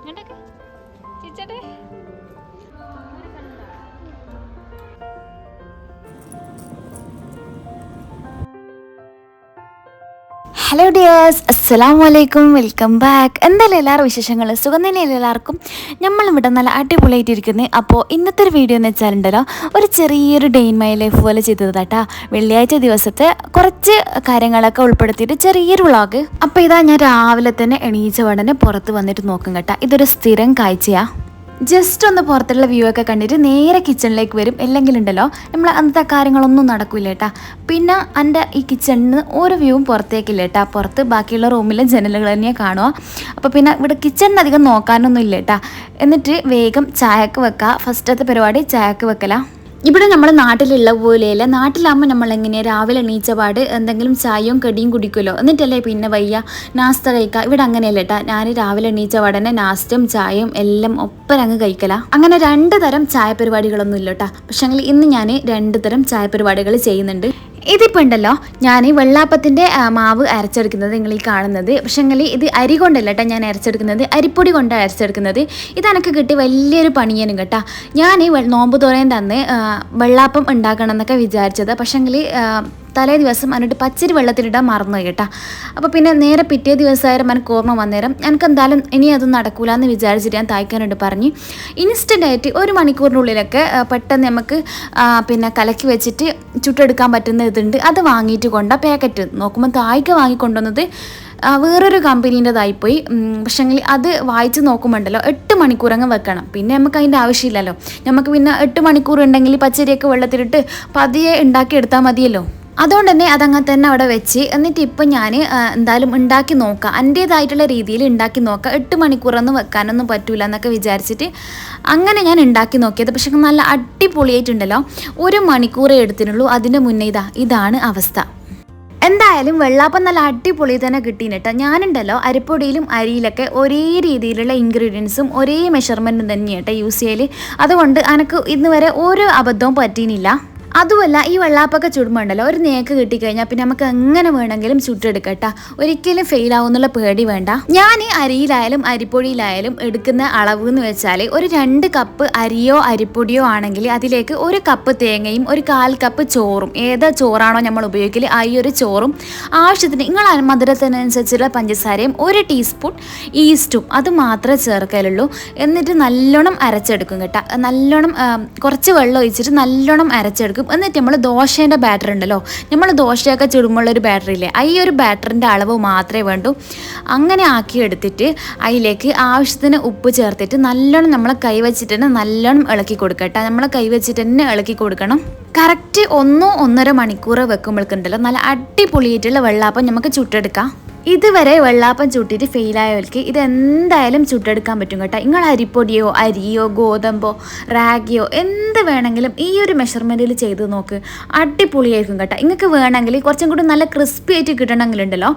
ഇങ്ങോട്ടൊക്കെ ചിരിച്ചട്ടെ. Hello dears, അസ്സലാമു അലൈക്കും, വെൽക്കം ബാക്ക്. എന്തായാലും എല്ലാവരും വിശേഷങ്ങൾ സുഖം തന്നെയല്ലേ എല്ലാവർക്കും? നമ്മളിവിടെ നല്ല അടിപൊളിയായിട്ടിരിക്കുന്നത്. അപ്പോൾ ഇന്നത്തെ ഒരു വീഡിയോ എന്ന് വെച്ചാലുണ്ടല്ലോ, ഒരു ചെറിയൊരു ഡേ ഇൻ മൈ ലൈഫ് പോലെ ചെയ്തത് കേട്ടോ. വെള്ളിയാഴ്ച ദിവസത്തെ കുറച്ച് കാര്യങ്ങളൊക്കെ ഉൾപ്പെടുത്തിയിട്ട് ചെറിയൊരു വ്ളോഗ്. അപ്പോൾ ഇതാ ഞാൻ രാവിലെ തന്നെ എണീച്ച ഉടനെ പുറത്ത് വന്നിട്ട് നോക്കും കേട്ടോ. ഇതൊരു സ്ഥിരം കാഴ്ചയാണ്. ജസ്റ്റ് ഒന്ന് പുറത്തുള്ള വ്യൂ ഒക്കെ കണ്ടിട്ട് നേരെ കിച്ചണിലേക്ക് വരും. അല്ലെങ്കിലുണ്ടല്ലോ നമ്മൾ അന്നത്തെ കാര്യങ്ങളൊന്നും നടക്കില്ല കേട്ടാ. പിന്നെ എൻ്റെ ഈ കിച്ചണിന് ഒരു വ്യൂവും പുറത്തേക്കില്ല കേട്ടാ. പുറത്ത് ബാക്കിയുള്ള റൂമിലെ ജനലുകൾ തന്നെയാണ് കാണുക. അപ്പോൾ പിന്നെ ഇവിടെ കിച്ചണിന് അധികം നോക്കാനൊന്നും ഇല്ല കേട്ടാ. എന്നിട്ട് വേഗം ചായക്ക് വെക്കുക. ഫസ്റ്റത്തെ പരിപാടി ചായക്ക് വെക്കല. ഇവിടെ നമ്മൾ നാട്ടിലുള്ള പോലെയല്ല. നാട്ടിലാകുമ്പോൾ നമ്മൾ എങ്ങനെയാണ് രാവിലെ എണീച്ച പാട് എന്തെങ്കിലും ചായയും കടിയും കുടിക്കുമല്ലോ, എന്നിട്ടല്ലേ പിന്നെ വയ്യ നാസ്ത കഴിക്കുക. ഇവിടെ അങ്ങനെയല്ല കേട്ടാ. ഞാൻ രാവിലെ എണീച്ച പാടന്നെ നാസ്തയും ചായയും എല്ലാം ഒപ്പം അങ്ങ് കഴിക്കല. അങ്ങനെ 2 തരം ചായ പരിപാടികളൊന്നും ഇല്ല കേട്ടാ. പക്ഷേ ഇന്ന് ഞാൻ 2 തരം ചായ പരിപാടികൾ ചെയ്യുന്നുണ്ട്. ഇതിപ്പോൾ ഉണ്ടല്ലോ, ഞാൻ വെള്ളാപ്പത്തിൻ്റെ മാവ് അരച്ചെടുക്കുന്നത് നിങ്ങൾ ഈ കാണുന്നത്. പക്ഷേങ്കിൽ ഇത് അരി കൊണ്ടല്ല കേട്ടോ ഞാൻ അരച്ചെടുക്കുന്നത്, അരിപ്പൊടി കൊണ്ടാണ് അരച്ചെടുക്കുന്നത്. ഇതെനിക്ക് കിട്ടി വലിയൊരു പണിയനും കേട്ടോ. ഞാൻ നോമ്പ് തുറയും തന്ന് വെള്ളാപ്പം ഉണ്ടാക്കണം എന്നൊക്കെ വിചാരിച്ചത്. പക്ഷേങ്കിൽ തലേ ദിവസം എന്നിട്ട് പച്ചരി വെള്ളത്തിലിടാൻ മറന്നു കേട്ടോ. അപ്പോൾ പിന്നെ നേരെ പിറ്റേ ദിവസമായാലും എനിക്ക് ഓർമ്മ വന്നേരം എനിക്ക് എന്തായാലും ഇനി അത് നടക്കൂല എന്ന് വിചാരിച്ചിട്ട് ഞാൻ തായ്ക്കാനോട് പറഞ്ഞ് ഇൻസ്റ്റൻ്റായിട്ട് 1 മണിക്കൂറിനുള്ളിലൊക്കെ പെട്ടെന്ന് നമുക്ക് പിന്നെ കലക്കി വെച്ചിട്ട് ചുട്ടെടുക്കാൻ പറ്റുന്ന ഇതുണ്ട്. അത് വാങ്ങിയിട്ട് കൊണ്ട പാക്കറ്റ് നോക്കുമ്പോൾ തായ്ക്ക വാങ്ങിക്കൊണ്ടുവന്നത് വേറൊരു കമ്പനീൻ്റെതായിപ്പോയി. പക്ഷേങ്കിൽ അത് വായിച്ച് നോക്കുമ്പോണ്ടല്ലോ 8 മണിക്കൂർ അങ്ങ് വെക്കണം. പിന്നെ നമുക്ക് അതിൻ്റെ ആവശ്യമില്ലല്ലോ. നമുക്ക് പിന്നെ 8 മണിക്കൂർ ഉണ്ടെങ്കിൽ പച്ചരിയൊക്കെ വെള്ളത്തിലിട്ട് പതിയെ ഉണ്ടാക്കിയെടുത്താൽ മതിയല്ലോ. അതുകൊണ്ട് തന്നെ അതങ്ങനെ തന്നെ അവിടെ വെച്ച് എന്നിട്ട് ഇപ്പം ഞാൻ എന്തായാലും ഉണ്ടാക്കി നോക്കാം, എൻ്റേതായിട്ടുള്ള രീതിയിൽ ഉണ്ടാക്കി നോക്കാം. 8 മണിക്കൂറൊന്നും വെക്കാനൊന്നും പറ്റൂല എന്നൊക്കെ വിചാരിച്ചിട്ട് അങ്ങനെ ഞാൻ ഉണ്ടാക്കി നോക്കിയത്. പക്ഷേ നല്ല അടിപൊളിയായിട്ടുണ്ടല്ലോ. 1 മണിക്കൂറേ എടുത്തിനുള്ളൂ. അതിൻ്റെ മുന്നേ ഇതാണ് അവസ്ഥ. എന്തായാലും വെള്ളാപ്പം നല്ല അടിപൊളി തന്നെ കിട്ടീന് കേട്ടോ. ഞാനുണ്ടല്ലോ അരിപ്പൊടിയിലും അരിയിലൊക്കെ ഒരേ രീതിയിലുള്ള ഇൻഗ്രീഡിയൻസും ഒരേ മെഷർമെൻറ്റും തന്നെയാണ് കേട്ടോ യൂസ് ചെയ്യൽ. അതുകൊണ്ട് എനിക്ക് ഇന്ന് വരെ ഒരു അബദ്ധവും പറ്റീനില്ല. അതുമല്ല ഈ വെള്ളാപ്പൊക്കെ ചുടുമ്പോണ്ടല്ലോ ഒരു നേക്ക് കിട്ടിക്കഴിഞ്ഞാൽ പിന്നെ നമുക്ക് എങ്ങനെ വേണമെങ്കിലും ചുട്ടെടുക്കട്ടാ. ഒരിക്കലും ഫെയിൽ ആവുന്നുള്ള പേടി വേണ്ട. ഞാൻ അരിയിലായാലും അരിപ്പൊടിയിലായാലും എടുക്കുന്ന അളവ് എന്ന് വെച്ചാൽ ഒരു 2 കപ്പ് അരിയോ അരിപ്പൊടിയോ ആണെങ്കിൽ അതിലേക്ക് 1 കപ്പ് തേങ്ങയും 1/4 കപ്പ് ചോറും, ഏതാ ചോറാണോ നമ്മൾ ഉപയോഗിക്കൽ ആ ഈ ഒരു ചോറും, ആവശ്യത്തിന് നിങ്ങൾ മധുരത്തിനനുസരിച്ചുള്ള പഞ്ചസാരയും 1 ടീസ്പൂൺ ഈസ്റ്റും അത് മാത്രമേ ചേർക്കലുള്ളൂ. എന്നിട്ട് നല്ലോണം അരച്ചെടുക്കും കേട്ടോ. നല്ലോണം കുറച്ച് വെള്ളം ഒഴിച്ചിട്ട് നല്ലോണം അരച്ചെടുക്കും. എന്നിട്ട് നമ്മൾ ദോശേൻ്റെ ബാറ്റർ ഉണ്ടല്ലോ, നമ്മൾ ദോശയൊക്കെ ചുടുമ്പോഴുള്ളൊരു ബാറ്റർ ഇല്ലേ, ഈ ഒരു ബാറ്ററിൻ്റെ അളവ് മാത്രമേ വേണ്ടൂ. അങ്ങനെ ആക്കിയെടുത്തിട്ട് അതിലേക്ക് ആവശ്യത്തിന് ഉപ്പ് ചേർത്തിട്ട് നല്ലോണം നമ്മളെ കൈ വെച്ചിട്ട് തന്നെ നല്ലോണം ഇളക്കി കൊടുക്കട്ടെ. നമ്മളെ കൈ വെച്ചിട്ട് തന്നെ ഇളക്കി കൊടുക്കണം. കറക്റ്റ് 1-1.5 മണിക്കൂർ വെക്കുമ്പോഴേക്കുണ്ടല്ലോ നല്ല അടിപൊളിയായിട്ടുള്ള വെള്ളാപ്പം നമുക്ക് ചുട്ടെടുക്കാം. ഇതുവരെ വെള്ളാപ്പം ചുട്ടിട്ട് ഫെയിലായവർക്ക് ഇതെന്തായാലും ചുട്ടെടുക്കാൻ പറ്റും കേട്ടോ. നിങ്ങൾ അരിപ്പൊടിയോ അരിയോ ഗോതമ്പോ റാഗിയോ എന്ത് വേണമെങ്കിലും ഈ ഒരു മെഷർമെൻറ്റിൽ ചെയ്ത് നോക്ക്, അടിപൊളിയായിരിക്കും കേട്ടോ. നിങ്ങൾക്ക് വേണമെങ്കിൽ കുറച്ചും കൂടി നല്ല ക്രിസ്പി ആയിട്ട് കിട്ടണമെങ്കിലുണ്ടല്ലോ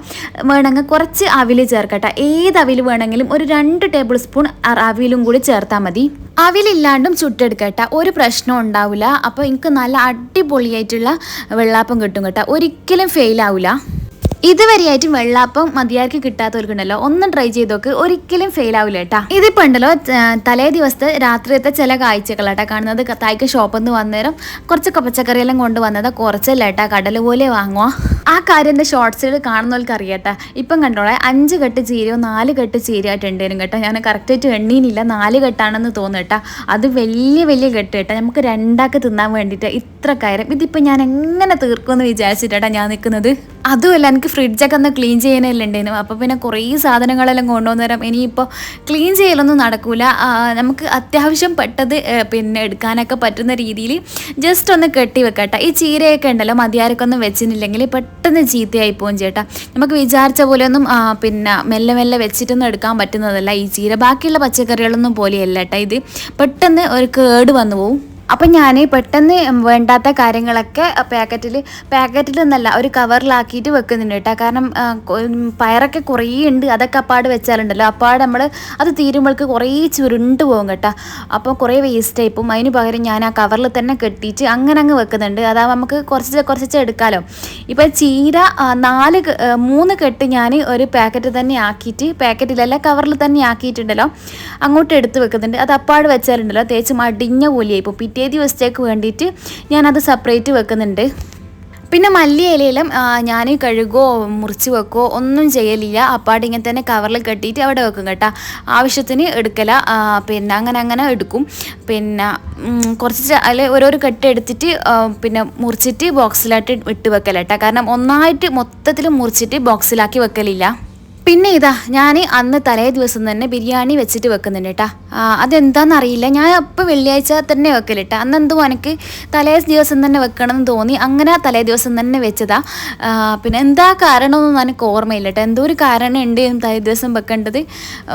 വേണമെങ്കിൽ കുറച്ച് അവിൽ ചേർക്കട്ടെ. ഏത് അവിൽ വേണമെങ്കിലും ഒരു 2 ടേബിൾ സ്പൂൺ അവിലും കൂടി ചേർത്താൽ മതി. അവിലില്ലാണ്ടും ചുട്ടെടുക്കട്ടെ, ഒരു പ്രശ്നവും ഉണ്ടാവില്ല. അപ്പോൾ എനിക്ക് നല്ല അടിപൊളിയായിട്ടുള്ള വെള്ളാപ്പം കിട്ടും കേട്ടോ. ഒരിക്കലും ഫെയിലാവില്ല. ഇതുവരെയായിട്ടും വെള്ളാപ്പം മതിയാർക്ക് കിട്ടാത്തവർക്കുണ്ടല്ലോ ഒന്ന് ട്രൈ ചെയ്ത് നോക്ക്, ഒരിക്കലും ഫെയിൽ ആവില്ല കേട്ടാ. ഇതിപ്പോൾ ഉണ്ടല്ലോ തലേ ദിവസത്തെ രാത്രിയത്തെ ചില കാഴ്ചകളാട്ടാ കാണുന്നത്. തായ്ക്ക് ഷോപ്പിൽ നിന്ന് വന്നേരം കുറച്ച് പച്ചക്കറിയെല്ലാം കൊണ്ടുവന്നത് കുറച്ചല്ല കേട്ടാ, കടൽ പോലെ വാങ്ങുക. ആ കാര്യം എൻ്റെ ഷോർട്സിൽ കാണുന്നവർക്ക് അറിയാട്ടാ. ഇപ്പം കണ്ടോളെ 5 കെട്ട് ചീരയോ 4 കെട്ട് ചീരയായിട്ടുണ്ടേനും കേട്ടോ. ഞാൻ കറക്റ്റായിട്ട് എണ്ണീനില്ല, 4 കെട്ടാണെന്ന് തോന്നുന്നു കേട്ടാ. അത് വലിയ കെട്ട് കേട്ടാ. നമുക്ക് 2 തിന്നാൻ വേണ്ടിയിട്ട് ഇത്ര കയറും. ഇതിപ്പോൾ ഞാൻ എങ്ങനെ തീർക്കുമെന്ന് വിചാരിച്ചിട്ടാ ഞാൻ നിൽക്കുന്നത്. അതുമല്ല എനിക്ക് ഫ്രിഡ്ജൊക്കെ ഒന്ന് ക്ലീൻ ചെയ്യാനല്ലേ ഉണ്ടായിരുന്നു. അപ്പോൾ പിന്നെ കുറേ സാധനങ്ങളെല്ലാം കൊണ്ടുവന്നേരം ഇനിയിപ്പോൾ ക്ലീൻ ചെയ്യലൊന്നും നടക്കില്ല. നമുക്ക് അത്യാവശ്യം പെട്ടത് പിന്നെ എടുക്കാനൊക്കെ പറ്റുന്ന രീതിയിൽ ജസ്റ്റ് ഒന്ന് കെട്ടി വെക്കട്ടെ. ഈ ചീരയൊക്കെ ഉണ്ടല്ലോ മതിയാരൊക്കെ ഒന്നും വെച്ചിട്ടില്ലെങ്കിൽ പെട്ടെന്ന് ചീത്തയായി പോകും ചേട്ടാ. നമുക്ക് വിചാരിച്ച പോലെയൊന്നും പിന്നെ മെല്ലെ വെച്ചിട്ടൊന്നും എടുക്കാൻ പറ്റുന്നതല്ല ഈ ചീര. ബാക്കിയുള്ള പച്ചക്കറികളൊന്നും പോലെയല്ല കേട്ടോ. ഇത് പെട്ടെന്ന് ഒരു കേട് വന്നു പോവും. അപ്പം ഞാൻ പെട്ടെന്ന് വേണ്ടാത്ത കാര്യങ്ങളൊക്കെ പാക്കറ്റിൽ നിന്നല്ല ഒരു കവറിലാക്കിയിട്ട് വെക്കുന്നുണ്ട് കേട്ടോ. കാരണം പയറൊക്കെ കുറേ ഉണ്ട്, അതൊക്കെ അപ്പാട് വെച്ചാലുണ്ടല്ലോ അപ്പാട് നമ്മൾ അത് തീരുമ്പോൾക്ക് കുറേ ചുരുണ്ട് പോകും കേട്ടോ. അപ്പോൾ കുറേ വേസ്റ്റ് ആയിപ്പോൾ. അതിന് പകരം ഞാൻ ആ കവറിൽ തന്നെ കെട്ടിയിട്ട് അങ്ങനെ അങ്ങ് വെക്കുന്നുണ്ട്. അതാവുമ്പോൾ നമുക്ക് കുറച്ച് എടുക്കാമല്ലോ. ഇപ്പോൾ ചീര 3 കെട്ട് ഞാൻ ഒരു പാക്കറ്റ് തന്നെ ആക്കിയിട്ട്, പാക്കറ്റിലല്ല കവറിൽ തന്നെ ആക്കിയിട്ടുണ്ടല്ലോ, അങ്ങോട്ട് എടുത്ത് വെക്കുന്നുണ്ട്. അത് അപ്പാട് വെച്ചാലുണ്ടല്ലോ തേച്ച് മടിഞ്ഞ പോലെയായി. ഇപ്പോൾ പിറ്റേ ദിവസത്തേക്ക് വേണ്ടിയിട്ട് ഞാനത് സെപ്പറേറ്റ് വെക്കുന്നുണ്ട്. പിന്നെ മല്ലി ഇലയിലും ഞാൻ കഴുകോ മുറിച്ച് വെക്കോ ഒന്നും ചെയ്യലില്ല. അപ്പാട് ഇങ്ങനെ തന്നെ കവറിൽ കെട്ടിയിട്ട് അവിടെ വെക്കും കേട്ടോ. ആവശ്യത്തിന് എടുക്കല. പിന്നെ അങ്ങനെ എടുക്കും. പിന്നെ കുറച്ച് അതിൽ ഓരോരോ കെട്ട് എടുത്തിട്ട് പിന്നെ മുറിച്ചിട്ട് ബോക്സിലായിട്ട് ഇട്ട് വെക്കല കേട്ടോ. കാരണം ഒന്നായിട്ട് മൊത്തത്തിൽ മുറിച്ചിട്ട് ബോക്സിലാക്കി വെക്കലില്ല. പിന്നെ ഞാൻ അന്ന് തലേ ദിവസം തന്നെ ബിരിയാണി വെച്ചിട്ട് വെക്കുന്നുണ്ട് കേട്ടോ. അതെന്താണെന്നറിയില്ല, ഞാൻ അപ്പോൾ വെള്ളിയാഴ്ച തന്നെ വെക്കലിട്ടാ. അന്ന് എന്തോ എനിക്ക് തലേ ദിവസം തന്നെ വെക്കണം എന്ന് തോന്നി, അങ്ങനെ തലേ ദിവസം തന്നെ വെച്ചതാ. പിന്നെ എന്താ കാരണമെന്നൊന്നും എനിക്ക് ഓർമ്മയില്ല കേട്ടോ. എന്തോ ഒരു കാരണം ഉണ്ട് തലേ ദിവസം വെക്കേണ്ടത്,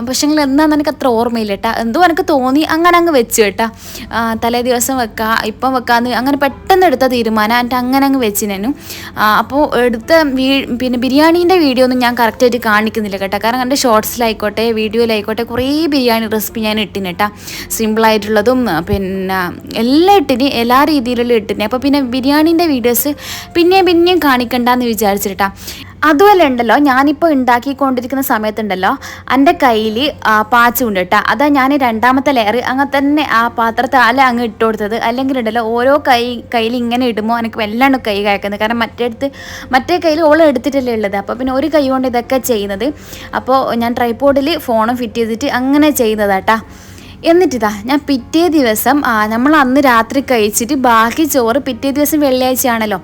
പക്ഷേ എന്താണെന്ന് എനിക്ക് അത്ര ഓർമ്മയില്ല കേട്ടോ. എന്തോ എനിക്ക് തോന്നി, അങ്ങനെ അങ്ങ് വെച്ചു കേട്ടോ. തലേ ദിവസം വെക്കാം ഇപ്പം വെക്കാമെന്ന് അങ്ങനെ പെട്ടെന്ന് എടുത്ത തീരുമാനം എന്നിട്ട് അങ്ങനെ അങ്ങ് വെച്ചിനു. അപ്പോൾ എടുത്ത പിന്നെ ബിരിയാണീൻ്റെ വീഡിയോ ഒന്നും ഞാൻ കറക്റ്റായിട്ട് കാണിക്കുന്നില്ല കേട്ടോ. കാരണം എൻ്റെ ഷോർട്സിലായിക്കോട്ടെ വീഡിയോയിലായിക്കോട്ടെ കുറേ ബിരിയാണി റെസിപ്പി ഞാൻ ഇട്ടിന് കേട്ടോ. സിമ്പിളായിട്ടുള്ളതും പിന്നെ എല്ലാം ഇട്ടിന്, എല്ലാ രീതിയിലുള്ള ഇട്ടിന്. അപ്പോൾ പിന്നെ ബിരിയാണീൻ്റെ വീഡിയോസ് പിന്നെയും കാണിക്കണ്ടെന്ന് വിചാരിച്ചിട്ടാ. അതുമല്ല ഉണ്ടല്ലോ, ഞാനിപ്പോൾ ഉണ്ടാക്കിക്കൊണ്ടിരിക്കുന്ന സമയത്തുണ്ടല്ലോ എൻ്റെ കയ്യിൽ പാച്ചുണ്ട് കേട്ടോ. അതാ ഞാൻ രണ്ടാമത്തെ ലെയർ അങ്ങനെ തന്നെ ആ പാത്രത്തെ അങ്ങ് ഇട്ട് കൊടുത്തത്. അല്ലെങ്കിൽ ഉണ്ടല്ലോ ഓരോ കയ്യിൽ ഇങ്ങനെ ഇടുമ്പോൾ എനിക്ക് വല്ലാണ്ട് കൈ കയക്കുന്നത്. കാരണം മറ്റേ കയ്യിൽ ഓളം എടുത്തിട്ടല്ലേ ഉള്ളത്. അപ്പോൾ പിന്നെ ഒരു കൈ കൊണ്ട് ഇതൊക്കെ ചെയ്യുന്നത്. അപ്പോൾ ഞാൻ ട്രൈപോഡിൽ ഫോണും ഫിറ്റ് ചെയ്തിട്ട് അങ്ങനെ ചെയ്യുന്നതാട്ടാ. എന്നിട്ടിതാ ഞാൻ പിറ്റേ ദിവസം നമ്മൾ അന്ന് രാത്രി കഴിച്ചിട്ട് ബാക്കി ചോറ് പിറ്റേ ദിവസം വെള്ളിയാഴ്ചയാണല്ലോ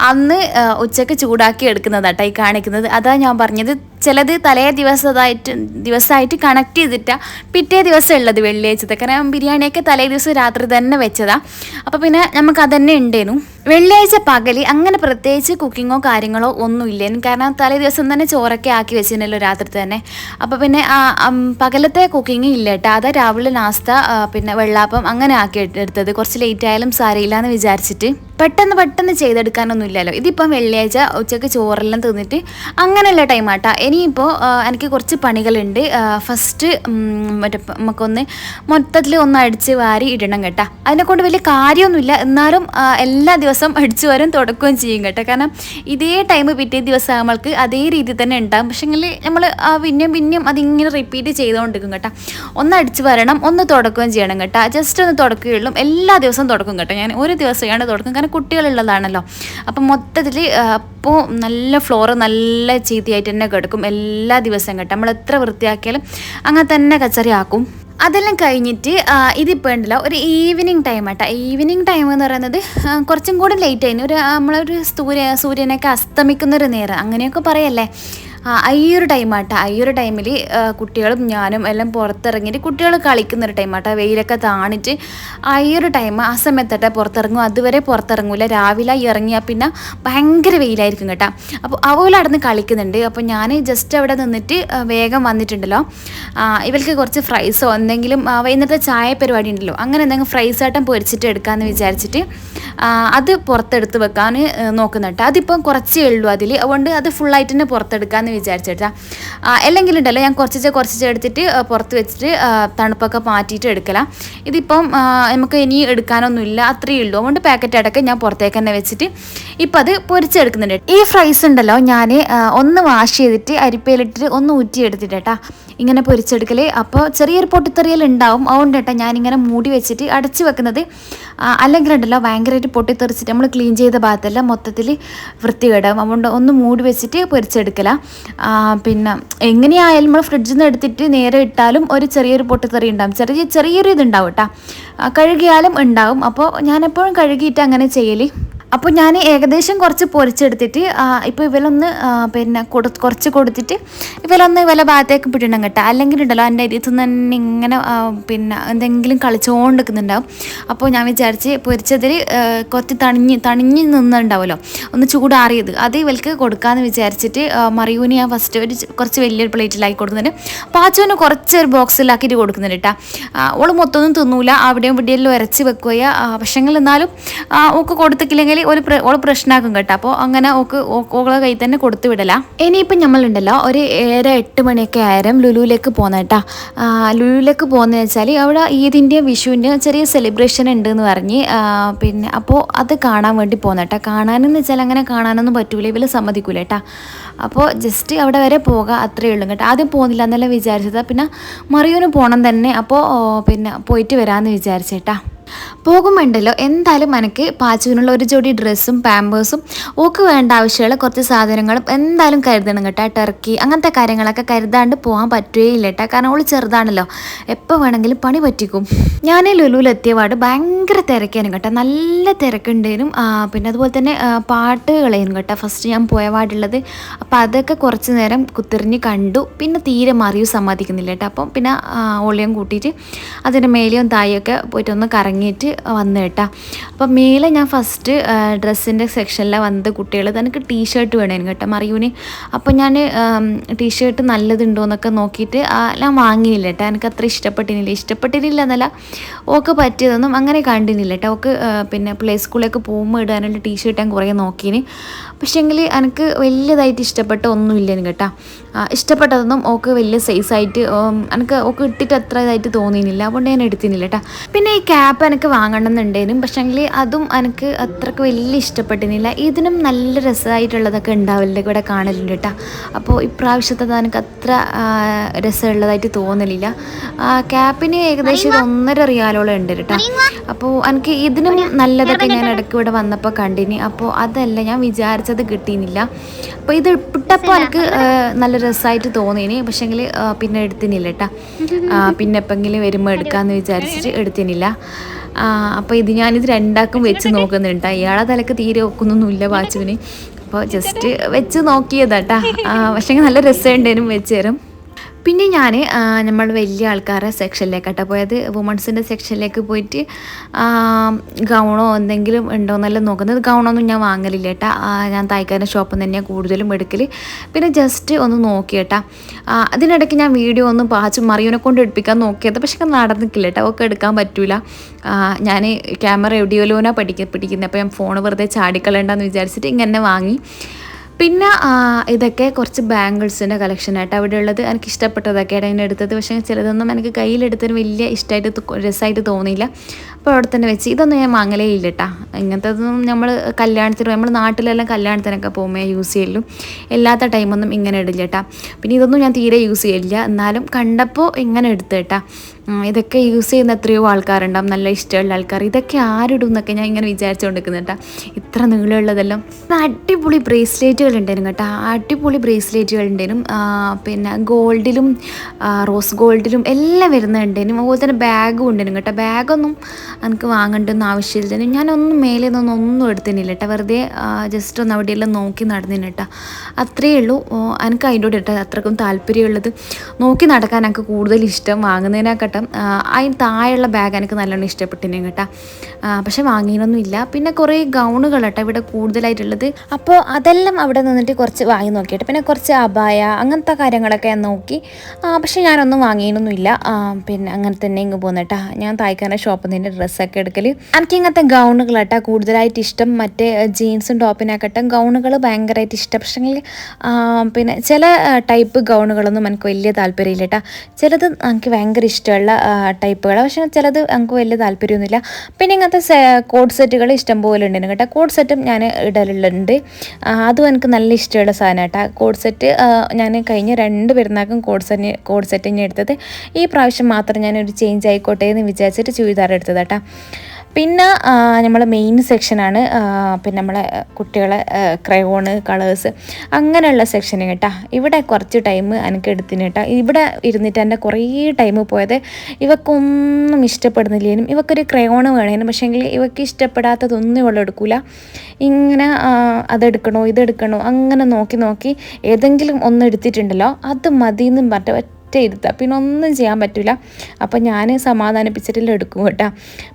അന്ന് ഉച്ചയ്ക്ക് ചൂടാക്കി എടുക്കുന്നതാട്ടോ ഈ കാണിക്കുന്നത്. അതാ ഞാൻ പറഞ്ഞത്, ചിലത് തലേ ദിവസമായിട്ട് കണക്ട് ചെയ്തിട്ടാണ് പിറ്റേ ദിവസം ഉള്ളത് വെള്ളിയാഴ്ചത്തെ. കാരണം ബിരിയാണിയൊക്കെ തലേ ദിവസം രാത്രി തന്നെ വെച്ചതാണ്. അപ്പോൾ പിന്നെ നമുക്ക് അതന്നെ ഉണ്ടേനു. വെള്ളിയാഴ്ച പകല് അങ്ങനെ പ്രത്യേകിച്ച് കുക്കിങ്ങോ കാര്യങ്ങളോ ഒന്നും ഇല്ലേനു. കാരണം തലേ ദിവസം തന്നെ ചോറൊക്കെ ആക്കി വെച്ചിരുന്നല്ലോ രാത്രി തന്നെ. അപ്പോൾ പിന്നെ പകലത്തെ കുക്കിങ് ഇല്ല കേട്ടോ. അതാ രാവിലെ നാസ്ത പിന്നെ വെള്ളാപ്പം അങ്ങനെ ആക്കി എടുത്തത്. കുറച്ച് ലേറ്റ് ആയാലും സാരയില്ല എന്ന് വിചാരിച്ചിട്ട് പെട്ടെന്ന് ചെയ്തെടുക്കാനൊന്നും ഇല്ലല്ലോ. ഇതിപ്പം വെള്ളിയാഴ്ച ഉച്ചയ്ക്ക് ചോറെല്ലാം തിന്നിട്ട് അങ്ങനെയുള്ള ടൈമാട്ടാ. ഇനിയിപ്പോൾ എനിക്ക് കുറച്ച് പണികളുണ്ട്. ഫസ്റ്റ് നമുക്കൊന്ന് മൊത്തത്തിൽ ഒന്ന് അടിച്ച് വാരി ഇടണം കേട്ടോ. അതിനെക്കൊണ്ട് വലിയ കാര്യമൊന്നുമില്ല, എന്നാലും എല്ലാ ദിവസവും അടിച്ചു വരും തുടക്കുകയും ചെയ്യും കേട്ടോ. കാരണം ഇതേ ടൈം പിറ്റേ ദിവസം നമ്മൾക്ക് അതേ രീതി തന്നെ ഉണ്ടാകും. പക്ഷേങ്കിൽ നമ്മൾ പിന്നെയും അതിങ്ങനെ റിപ്പീറ്റ് ചെയ്തുകൊണ്ടിരിക്കും കേട്ടോ. ഒന്ന് അടിച്ച് വരണം, ഒന്ന് തുടക്കുകയും ചെയ്യണം കേട്ടോ. ജസ്റ്റ് ഒന്ന് തുടക്കുകയുള്ളൂ. എല്ലാ ദിവസവും തുടക്കും കേട്ടോ. ഞാൻ ഒരു ദിവസമാണ് തുടക്കും, കാരണം കുട്ടികളുള്ളതാണല്ലോ. അപ്പം മൊത്തത്തിൽ അപ്പോൾ നല്ല ഫ്ലോറ് നല്ല ചീത്തയായിട്ട് തന്നെ കിടക്കും എല്ലാ ദിവസവും കേട്ടോ. നമ്മൾ എത്ര വൃത്തിയാക്കിയാലും അങ്ങനെ തന്നെ കച്ചറി ആക്കും. അതെല്ലാം കഴിഞ്ഞിട്ട് ഇതിപ്പോൾ ഉണ്ടല്ലോ ഒരു ഈവനിങ് ടൈം ആട്ടോ. ഈവനിങ് ടൈം എന്ന് പറയുന്നത് കുറച്ചും കൂടി ലേറ്റ് ആയിരുന്നു. നമ്മളൊരു സൂര്യനൊക്കെ അസ്തമിക്കുന്നൊരു നേരം അങ്ങനെയൊക്കെ പറയല്ലേ. ഈ ഒരു ടൈമാട്ടോ. ഈ ഒരു ടൈമിൽ കുട്ടികളും ഞാനും എല്ലാം പുറത്തിറങ്ങിയിട്ട് കുട്ടികൾ കളിക്കുന്നൊരു ടൈമാട്ടോ. വെയിലൊക്കെ താണിട്ട് ഈ ഒരു ടൈം ആ സമയത്തട്ടെ പുറത്തിറങ്ങും. അതുവരെ പുറത്തിറങ്ങൂല. രാവിലെ ഇറങ്ങിയാൽ പിന്നെ ഭയങ്കര വെയിലായിരിക്കും കേട്ടോ. അപ്പോൾ അവൾ അവിടെ കളിക്കുന്നുണ്ട്. അപ്പോൾ ഞാൻ ജസ്റ്റ് അവിടെ നിന്നിട്ട് വേഗം വന്നിട്ടുണ്ടല്ലോ. ഇവർക്ക് കുറച്ച് ഫ്രൈസോ എന്തെങ്കിലും വൈകുന്നേരത്തെ ചായ പരിപാടി ഉണ്ടല്ലോ, അങ്ങനെ എന്തെങ്കിലും ഫ്രൈസ് ആയിട്ടും പൊരിച്ചിട്ട് എടുക്കാമെന്ന് വിചാരിച്ചിട്ട് അത് പുറത്തെടുത്ത് വെക്കാൻ നോക്കുന്നുണ്ട്. അതിപ്പം കുറച്ചേ ഉള്ളൂ അതിൽ, അതുകൊണ്ട് അത് ഫുള്ളായിട്ട് തന്നെ പുറത്തെടുക്കാമെന്ന് വിചാരിച്ചിട്ടാ. അല്ലെങ്കിൽ ഉണ്ടല്ലോ ഞാൻ കുറച്ച് എടുത്തിട്ട് പുറത്ത് വെച്ചിട്ട് തണുപ്പൊക്കെ മാറ്റിയിട്ട് എടുക്കല. ഇതിപ്പം നമുക്ക് ഇനി എടുക്കാനൊന്നുമില്ല, അത്രയേ ഉള്ളൂ. അതുകൊണ്ട് പാക്കറ്റ് അടക്കം ഞാൻ പുറത്തേക്ക് തന്നെ വെച്ചിട്ട് ഇപ്പം അത് പൊരിച്ചെടുക്കുന്നുണ്ട്. ഈ ഫ്രൈസ് ഉണ്ടല്ലോ ഞാൻ ഒന്ന് വാഷ് ചെയ്തിട്ട് അരിപ്പയിലിട്ടിട്ട് ഒന്ന് ഊറ്റിയെടുത്തിട്ടാ ഇങ്ങനെ പൊരിച്ചെടുക്കൽ. അപ്പോൾ ചെറിയൊരു പൊട്ടിത്തെറിയൽ ഉണ്ടാവും. അതുകൊണ്ട് കേട്ടോ ഞാനിങ്ങനെ മൂടി വെച്ചിട്ട് അടച്ച് വെക്കുന്നത്. അല്ലെങ്കിൽ ഉണ്ടല്ലോ ഭയങ്കരമായിട്ട് പൊട്ടിത്തെറിച്ചിട്ട് നമ്മൾ ക്ലീൻ ചെയ്ത ഭാഗത്തെല്ലാം മൊത്തത്തിൽ വൃത്തികേടാവും. അതുകൊണ്ട് ഒന്ന് മൂടി വെച്ചിട്ട് പൊരിച്ചെടുക്കല. പിന്നെ എങ്ങനെയായാലും നമ്മൾ ഫ്രിഡ്ജിൽ നിന്ന് എടുത്തിട്ട് നേരെ ഇട്ടാലും ഒരു ചെറിയൊരു പൊട്ടിത്തെറി ഉണ്ടാവും, ചെറിയൊരു ഇതുണ്ടാവും കേട്ടോ. കഴുകിയാലും ഉണ്ടാവും. അപ്പോൾ ഞാനെപ്പോഴും കഴുകിയിട്ട് അങ്ങനെ ചെയ്യൽ. അപ്പോൾ ഞാൻ ഏകദേശം കുറച്ച് പൊരിച്ചെടുത്തിട്ട് ഇപ്പോൾ ഇവലൊന്ന് പിന്നെ കുറച്ച് കൊടുത്തിട്ട് ഇവലൊന്ന് ഇവലെ ഭാഗത്തേക്ക് പിടിക്കണം കേട്ടോ. അല്ലെങ്കിൽ ഉണ്ടല്ലോ എൻ്റെ അരിയത്ത് നിന്ന് തന്നെ ഇങ്ങനെ പിന്നെ എന്തെങ്കിലും കളിച്ചുകൊണ്ടിരിക്കുന്നുണ്ടാവും. അപ്പോൾ ഞാൻ വിചാരിച്ച് പൊരിച്ചതിൽ കുറച്ച് തണിഞ്ഞ് നിന്നുണ്ടാവുമല്ലോ, ഒന്ന് ചൂടാറിയത് അത് ഇവൾക്ക് കൊടുക്കാമെന്ന് വിചാരിച്ചിട്ട് മറിയൂന് ഞാൻ ഫസ്റ്റ് കുറച്ച് വലിയൊരു പ്ലേറ്റിലാക്കി കൊടുക്കുന്നുണ്ട്. പാച്ചുവിന് കുറച്ചൊരു ബോക്സിലാക്കിയിട്ട് കൊടുക്കുന്നുണ്ട് കേട്ടോ. ഓൾ മൊത്തമൊന്നും തിന്നൂല, അവിടെയും ഇവിടെയെല്ലാം ഇറച്ചി വെക്കുക. പക്ഷെങ്കിൽ എന്നാലും ഓക്ക് കൊടുത്തിട്ടില്ലെങ്കിൽ ഓൾ പ്രശ്നമാക്കും കേട്ടോ. അപ്പോൾ അങ്ങനെ ഓളെ കയ്യിൽ തന്നെ കൊടുത്തു വിടല. ഇനിയിപ്പം നമ്മളുണ്ടല്ലോ ഒരു 7-8 മണിയൊക്കെ ആയാലും ലുലുവിലേക്ക് പോകുന്ന കേട്ടോ. ലുലുവിലേക്ക് പോകുന്നതെന്ന് വെച്ചാൽ അവിടെ ഈദിൻ്റെ വിഷുവിൻ്റെ ചെറിയ സെലിബ്രേഷൻ ഉണ്ടെന്ന് പറഞ്ഞ് പിന്നെ അപ്പോൾ അത് കാണാൻ വേണ്ടി പോകുന്ന കേട്ടോ. കാണാനെന്ന് വെച്ചാൽ അങ്ങനെ കാണാനൊന്നും പറ്റൂല, ഇവർ സമ്മതിക്കൂല കേട്ടോ. അപ്പോൾ ജസ്റ്റ് അവിടെ വരെ പോകുക, അത്രയേ ഉള്ളൂ കേട്ടോ. ആദ്യം പോകുന്നില്ല എന്നെല്ലാം വിചാരിച്ചത്, പിന്നെ മറിയൂന് പോകണം തന്നെ. അപ്പോൾ പിന്നെ പോയിട്ട് വരാമെന്ന് വിചാരിച്ചേട്ടാ. പോകുമ്പോണ്ടല്ലോ എന്തായാലും എനിക്ക് പാച്ചുവിനുള്ള ഒരു ജോഡി ഡ്രസ്സും പാമ്പേഴ്സും ഓക്ക് വേണ്ട ആവശ്യമുള്ള കുറച്ച് സാധനങ്ങളും എന്തായാലും കരുതണം കേട്ടോ. ടർക്കി അങ്ങനത്തെ കാര്യങ്ങളൊക്കെ കരുതാണ്ട് പോകാൻ പറ്റുകയില്ല കേട്ടോ. കാരണം ഓൾ ചെറുതാണല്ലോ, എപ്പോൾ വേണമെങ്കിലും പണി പറ്റിക്കും. ഞാൻ ലുലുവിലെത്തിയ ഭയങ്കര തിരക്കാനും കേട്ടോ, നല്ല തിരക്കുണ്ടേനും. പിന്നെ അതുപോലെ തന്നെ പാട്ടുകളായിരുന്നു കേട്ടോ ഫസ്റ്റ് ഞാൻ പോയ പാടുള്ളത്. അപ്പോൾ അതൊക്കെ കുറച്ച് നേരം കുത്തിറിഞ്ഞ് കണ്ടു. പിന്നെ തീരെ മറിയും സമ്മതിക്കുന്നില്ല കേട്ടോ. അപ്പം പിന്നെ ഓളിയും കൂട്ടിയിട്ട് അതിൻ്റെ മേലെയും തായൊക്കെ പോയിട്ടൊന്ന് കറങ്ങിയിട്ട് വന്നു കേട്ടോ. അപ്പം മേലെ ഞാൻ ഫസ്റ്റ് ഡ്രസ്സിൻ്റെ സെക്ഷനിലാണ് വന്നത്. കുട്ടികൾ തനിക്ക് ടീഷർട്ട് വേണമായിരുന്നു കേട്ടോ മറിയൂന്. അപ്പോൾ ഞാൻ ടീഷർട്ട് നല്ലതുണ്ടോ എന്നൊക്കെ നോക്കിയിട്ട് ഞാൻ വാങ്ങിയില്ല കേട്ടോ. എനിക്ക് അത്ര ഇഷ്ടപ്പെട്ടിട്ടില്ല എന്നല്ല, ഓക്ക് പറ്റിയതൊന്നും അങ്ങനെ കണ്ടിരുന്നില്ല കേട്ടോ. ഓക്ക് പിന്നെ പ്ലേ സ്കൂളിലേക്ക് പോകുമ്പോൾ ഇടാനുള്ള ടീഷർട്ട് ഞാൻ കുറേ നോക്കിന്. പക്ഷേങ്കിൽ എനിക്ക് വലിയതായിട്ട് ഇഷ്ടപ്പെട്ട ഒന്നുമില്ലേനും കേട്ടോ. ഇഷ്ടപ്പെട്ടതൊന്നും ഓക്ക് വലിയ സൈസായിട്ട് എനിക്ക് ഓക്ക് ഇട്ടിട്ട് അത്ര ഇതായിട്ട് തോന്നിയില്ല, അതുകൊണ്ട് ഞാൻ എടുത്തിരുന്നില്ല കേട്ടോ. പിന്നെ ഈ ക്യാപ്പ് എനിക്ക് വാങ്ങണമെന്നുണ്ടേനും, പക്ഷേങ്കിൽ അതും എനിക്ക് അത്രയ്ക്ക് വലിയ ഇഷ്ടപ്പെട്ടിരുന്നില്ല. ഇതിനും നല്ല രസമായിട്ടുള്ളതൊക്കെ ഉണ്ടാവില്ല ഇവിടെ കാണലുണ്ട് കേട്ടോ. അപ്പോൾ ഇപ്രാവശ്യത്തത് എനിക്ക് അത്ര രസമുള്ളതായിട്ട് തോന്നലില്ല. ക്യാപ്പിന് ഏകദേശം 1.5 റിയാലോളം ഉണ്ട് കേട്ടോ. അപ്പോൾ എനിക്ക് ഇതിനും നല്ലതൊക്കെ ഞാൻ ഇടയ്ക്ക് ഇവിടെ വന്നപ്പോൾ കണ്ടിനി. അപ്പോൾ അതല്ല ഞാൻ വിചാരിച്ചത് കിട്ടിയിരുന്നില്ല. അപ്പോൾ ഇത് ഇട്ടപ്പോൾ എനിക്ക് നല്ല രസമായിട്ട് തോന്നിനി, പക്ഷേങ്കിൽ പിന്നെ എടുത്തിനില്ല കേട്ടോ. പിന്നെ എപ്പെങ്കിലും വരുമ്പോൾ എടുക്കാമെന്ന് വിചാരിച്ചിട്ട് എടുത്തിനില്ല. അപ്പോൾ ഞാനിത് രണ്ടാക്കും വെച്ച് നോക്കുന്നുണ്ട്. ഇയാളെ തലക്ക് തീരെ വെക്കുന്നൊന്നുമില്ല പാച്ചുവിന്. അപ്പോൾ ജസ്റ്റ് വെച്ച് നോക്കിയതാട്ടാ. പക്ഷേ നല്ല രസമുണ്ടേനും വെച്ച് തരും. പിന്നെ ഞാൻ നമ്മൾ വലിയ ആൾക്കാരുടെ സെക്ഷനിലേക്കാട്ടോ പോയത്. വുമൺസിൻ്റെ സെക്ഷനിലേക്ക് പോയിട്ട് ഗൗണോ എന്തെങ്കിലും ഉണ്ടോ എന്നെല്ലാം നോക്കുന്നത്. ഗൗണൊന്നും ഞാൻ വാങ്ങലില്ല കേട്ടോ. ഞാൻ തയ്ക്കാരുടെ ഷോപ്പിൽ നിന്ന് തന്നെയാണ് കൂടുതലും എടുക്കൽ. പിന്നെ ജസ്റ്റ് ഒന്ന് നോക്കി കേട്ടോ. അതിനിടയ്ക്ക് ഞാൻ വീഡിയോ ഒന്ന് മറിയൂനെ കൊണ്ട് എടുപ്പിക്കാൻ നോക്കിയത്, പക്ഷേ നടന്നിട്ടില്ല കേട്ടോ. ഒക്കെ എടുക്കാൻ പറ്റൂല. ഞാൻ ക്യാമറ എവിടെയോലോനാണ് പിടിക്കുന്നത്. അപ്പോൾ ഞാൻ ഫോൺ വെറുതെ ചാടിക്കളയണ്ടെന്ന് വിചാരിച്ചിട്ട് ഇങ്ങനെ വാങ്ങി. പിന്നെ ഇതൊക്കെ കുറച്ച് ബാംഗിൾസിൻ്റെ കളക്ഷനായിട്ട് അവിടെ ഉള്ളത്. എനിക്ക് ഇഷ്ടപ്പെട്ടതൊക്കെയാണ് അതിന് എടുത്തത്. പക്ഷേ ചിലതൊന്നും എനിക്ക് കയ്യിലെടുത്തതിന് വലിയ ഇഷ്ടമായിട്ട് രസമായിട്ട് തോന്നിയില്ല. അപ്പോൾ അവിടെ തന്നെ വെച്ച് ഇതൊന്നും ഞാൻ വാങ്ങലേ ഇല്ല കേട്ടോ. ഇങ്ങനത്തതൊന്നും നമ്മൾ കല്യാണത്തിന്, നമ്മൾ നാട്ടിലെല്ലാം കല്യാണത്തിനൊക്കെ പോകുമ്പോൾ യൂസ് ചെയ്യലും, എല്ലാത്ത ടൈമൊന്നും ഇങ്ങനെ ഇടില്ല കേട്ടോ. പിന്നെ ഇതൊന്നും ഞാൻ തീരെ യൂസ് ചെയ്യില്ല, എന്നാലും കണ്ടപ്പോൾ ഇങ്ങനെ എടുത്ത് കേട്ടോ. ഇതൊക്കെ യൂസ് ചെയ്യുന്ന എത്രയോ ആൾക്കാരുണ്ടാവും, നല്ല ഇഷ്ടമുള്ള ആൾക്കാർ. ഇതൊക്കെ ആരിടും എന്നൊക്കെ ഞാൻ ഇങ്ങനെ വിചാരിച്ചുകൊണ്ടിരിക്കുന്നത് കേട്ടോ. ഇത്ര നീളമുള്ളതെല്ലാം. അടിപൊളി ബ്രേസ്ലെറ്റുകൾ ഉണ്ടായിരുന്നു കേട്ടോ. അടിപൊളി ബ്രേസ്ലെറ്റുകൾ ഉണ്ടായിരുന്നു. പിന്നെ ഗോൾഡിലും റോസ് ഗോൾഡിലും എല്ലാം വരുന്നുണ്ടായിരുന്നു. അതുപോലെ തന്നെ ബാഗും ഉണ്ടായിരുന്നു കേട്ടോ. ബാഗൊന്നും എനിക്ക് വാങ്ങേണ്ടൊന്നും ആവശ്യമില്ല. ഞാനൊന്നും മേലെ നിന്നൊന്നും എടുത്തിനില്ല കേട്ടോ. വെറുതെ ജസ്റ്റ് ഒന്ന് അവിടെയെല്ലാം നോക്കി നടന്നിന് കേട്ടോ. അത്രയേ ഉള്ളൂ. എനിക്ക് അതിൻ്റെ കേട്ടോ അത്രക്കും താല്പര്യമുള്ളത്. നോക്കി നടക്കാൻ എനിക്ക് കൂടുതൽ ഇഷ്ടം, വാങ്ങുന്നതിനെക്കാട്ടും അതിന് താഴെയുള്ള ബാഗ് എനിക്ക് നല്ലോണം ഇഷ്ടപ്പെട്ടിരുന്നു കേട്ടോ. പക്ഷെ വാങ്ങിയൊന്നും ഇല്ല. പിന്നെ കുറേ ഗൗണുകൾ കേട്ടോ ഇവിടെ കൂടുതലായിട്ടുള്ളത്. അപ്പോൾ അതെല്ലാം അവിടെ നിന്നിട്ട് കുറച്ച് വാങ്ങി നോക്കിയിട്ട് പിന്നെ കുറച്ച് അബായ അങ്ങനത്തെ കാര്യങ്ങളൊക്കെ ഞാൻ നോക്കി. പക്ഷെ ഞാനൊന്നും വാങ്ങിയൊന്നുമില്ല. പിന്നെ അങ്ങനെ തന്നെ ഇങ്ങ് പോകുന്ന കേട്ടോ. ഞാൻ തായ്ക്കാൻ്റെ ഷോപ്പിൽ നിന്ന് ഡ്രസ്സൊക്കെ എടുക്കൽ. എനിക്ക് ഇങ്ങനത്തെ ഗൗണുകൾ കേട്ടോ കൂടുതലായിട്ട് ഇഷ്ടം. മറ്റേ ജീൻസും ടോപ്പിനെക്കാട്ടും ഗൗണുകൾ ഭയങ്കരമായിട്ട് ഇഷ്ടം. പക്ഷേ പിന്നെ ചില ടൈപ്പ് ഗൗണുകളൊന്നും എനിക്ക് വലിയ താല്പര്യമില്ല കേട്ടോ. ചിലത് എനിക്ക് ഭയങ്കര ഇഷ്ടമുള്ള ടൈപ്പുകളാണ്, പക്ഷേ ചിലത് എനിക്ക് വലിയ താല്പര്യമൊന്നുമില്ല. പിന്നെ ഇങ്ങനത്തെ കോഡ് സെറ്റുകൾ ഇഷ്ടം പോലെ ഉണ്ടായിരുന്നു കേട്ടോ. കോഡ് സെറ്റും ഞാൻ ഇടലുണ്ട്. അതും എനിക്ക് നല്ല ഇഷ്ടമുള്ള സാധനം കേട്ടോ. കോഡ് സെറ്റ് ഞാൻ കഴിഞ്ഞ 2 പെരുന്നാൾക്കും കോഡ് സെറ്റ് തന്നെ എടുത്തത്. ഈ പ്രാവശ്യം മാത്രം ഞാനൊരു ചേഞ്ച് ആയിക്കോട്ടെ എന്ന് വിചാരിച്ചിട്ട് ചുരിദാർ എടുത്തത് കേട്ടോ. പിന്നെ നമ്മളെ മെയിൻ സെക്ഷനാണ് പിന്നെ നമ്മളെ കുട്ടികളെ ക്രയോണ് കളേഴ്സ് അങ്ങനെയുള്ള സെക്ഷൻ കേട്ടോ. ഇവിടെ കുറച്ച് ടൈം എനിക്ക് എടുത്തിന് കേട്ടോ. ഇവിടെ ഇരുന്നിട്ട് എൻ്റെ കുറേ ടൈം പോയത്. ഇവക്കൊന്നും ഇഷ്ടപ്പെടുന്നില്ലേനും ഇവക്കൊരു ക്രയോണ് വേണേനും, പക്ഷേങ്കിൽ ഇവക്ക് ഇഷ്ടപ്പെടാത്തതൊന്നും ഇവളെ എടുക്കൂല. ഇങ്ങനെ അതെടുക്കണോ ഇതെടുക്കണോ അങ്ങനെ നോക്കി നോക്കി ഏതെങ്കിലും ഒന്ന് എടുത്തിട്ടുണ്ടല്ലോ അത് മതിയെന്നും പറഞ്ഞിട്ട് ഇരുത്തുക, പിന്നെ ഒന്നും ചെയ്യാൻ പറ്റില്ല. അപ്പം ഞാൻ സമാധാനിപ്പിച്ചിട്ടില്ല എടുക്കും കേട്ടോ.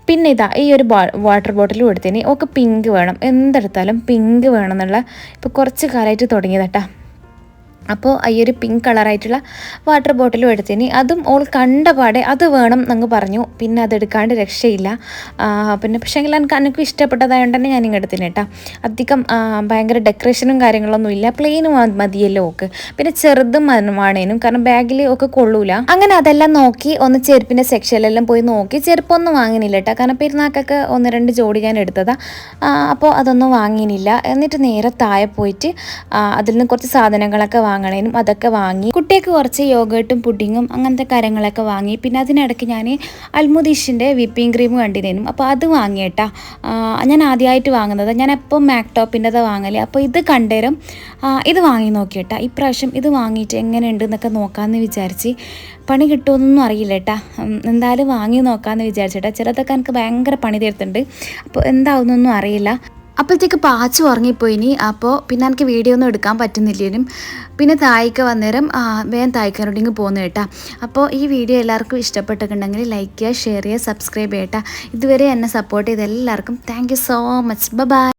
പിന്നെ ഇതാ ഈ ഒരു വാട്ടർ ബോട്ടിലും എടുത്തിന്. ഒക്കെ പിങ്ക് വേണം, എന്തെടുത്താലും പിങ്ക് വേണം എന്നുള്ള ഇപ്പോൾ കുറച്ച് കാലമായിട്ട് തുടങ്ങിയതാട്ടാ. അപ്പോൾ ഈ ഒരു പിങ്ക് കളറായിട്ടുള്ള വാട്ടർ ബോട്ടിലും എടുത്തിന്. അതും ഓൾ കണ്ട പാടെ അത് വേണം എന്നങ്ങ് പറഞ്ഞു. പിന്നെ അതെടുക്കാണ്ട് രക്ഷയില്ല. പിന്നെ പക്ഷേങ്കിൽ എനിക്കും ഇഷ്ടപ്പെട്ടതായതുകൊണ്ട് തന്നെ ഞാനിങ്ങ് എടുത്തിന് കേട്ടോ. അധികം ഭയങ്കര ഡെക്കറേഷനും കാര്യങ്ങളൊന്നും ഇല്ല, പ്ലെയിൻ മതിയല്ലോ ഓക്ക്. പിന്നെ ചെറുതും വേണേനും, കാരണം ബാഗിൽ ഒക്കെ കൊള്ളൂല. അങ്ങനെ അതെല്ലാം നോക്കി ഒന്ന് ചെരുപ്പിൻ്റെ സെക്ഷനിലെല്ലാം പോയി നോക്കി. ചെരുപ്പൊന്നും വാങ്ങിനില്ല കേട്ടോ, കാരണം പെരുന്നാക്കൊക്കെ 1-2 ജോഡി ഞാൻ എടുത്തതാണ്. അപ്പോൾ അതൊന്നും വാങ്ങിയില്ല. എന്നിട്ട് നേരെ താഴെ പോയിട്ട് അതിൽ നിന്ന് കുറച്ച് സാധനങ്ങളൊക്കെ വാങ്ങണേനും അതൊക്കെ വാങ്ങി. കുട്ടിക്ക് കുറച്ച് യോഗേട്ടും പുഡിങ്ങും അങ്ങനത്തെ കാര്യങ്ങളൊക്കെ വാങ്ങി. പിന്നെ അതിനിടയ്ക്ക് ഞാൻ അൽമുദീഷിൻ്റെ വിപ്പിംഗ് ക്രീം കണ്ടിനേനും, അപ്പോൾ അത് വാങ്ങിയേട്ടാ. ഞാൻ ആദ്യമായിട്ട് വാങ്ങുന്നത്, ഞാൻ എപ്പോൾ മാക്ടോപ്പിൻ്റെത് വാങ്ങല്. അപ്പോൾ ഇത് കണ്ടേരം ഇത് വാങ്ങി നോക്കിയേട്ടാ. ഇപ്രാവശ്യം ഇത് വാങ്ങിയിട്ട് എങ്ങനെയുണ്ട് എന്നൊക്കെ നോക്കാമെന്ന് വിചാരിച്ച്. പണി കിട്ടുമെന്നൊന്നും അറിയില്ല കേട്ടാ, എന്തായാലും വാങ്ങി നോക്കാമെന്ന് വിചാരിച്ചേട്ടാ. ചിലതൊക്കെ എനിക്ക് ഭയങ്കര പണി തീർത്തുണ്ട്, അപ്പോൾ എന്താവുന്നൊന്നും അറിയില്ല. അപ്പോഴത്തേക്ക് പാച്ചു ഉറങ്ങിപ്പോയിനി. അപ്പോൾ പിന്നെ എനിക്ക് വീഡിയോ ഒന്നും എടുക്കാൻ പറ്റുന്നില്ലേനും. പിന്നെ തായ്ക്ക വന്നേരം വേഗം തായ്ക്കാനോടിങ്ങ് പോകുന്നു കേട്ടാ. അപ്പോൾ ഈ വീഡിയോ എല്ലാവർക്കും ഇഷ്ടപ്പെട്ടിട്ടുണ്ടെങ്കിൽ ലൈക്ക് ചെയ്യുക, ഷെയർ ചെയ്യുക, സബ്സ്ക്രൈബ് ചെയ്യട്ടാ. ഇതുവരെ എന്നെ സപ്പോർട്ട് ചെയ്ത എല്ലാവർക്കും thank you so much. By.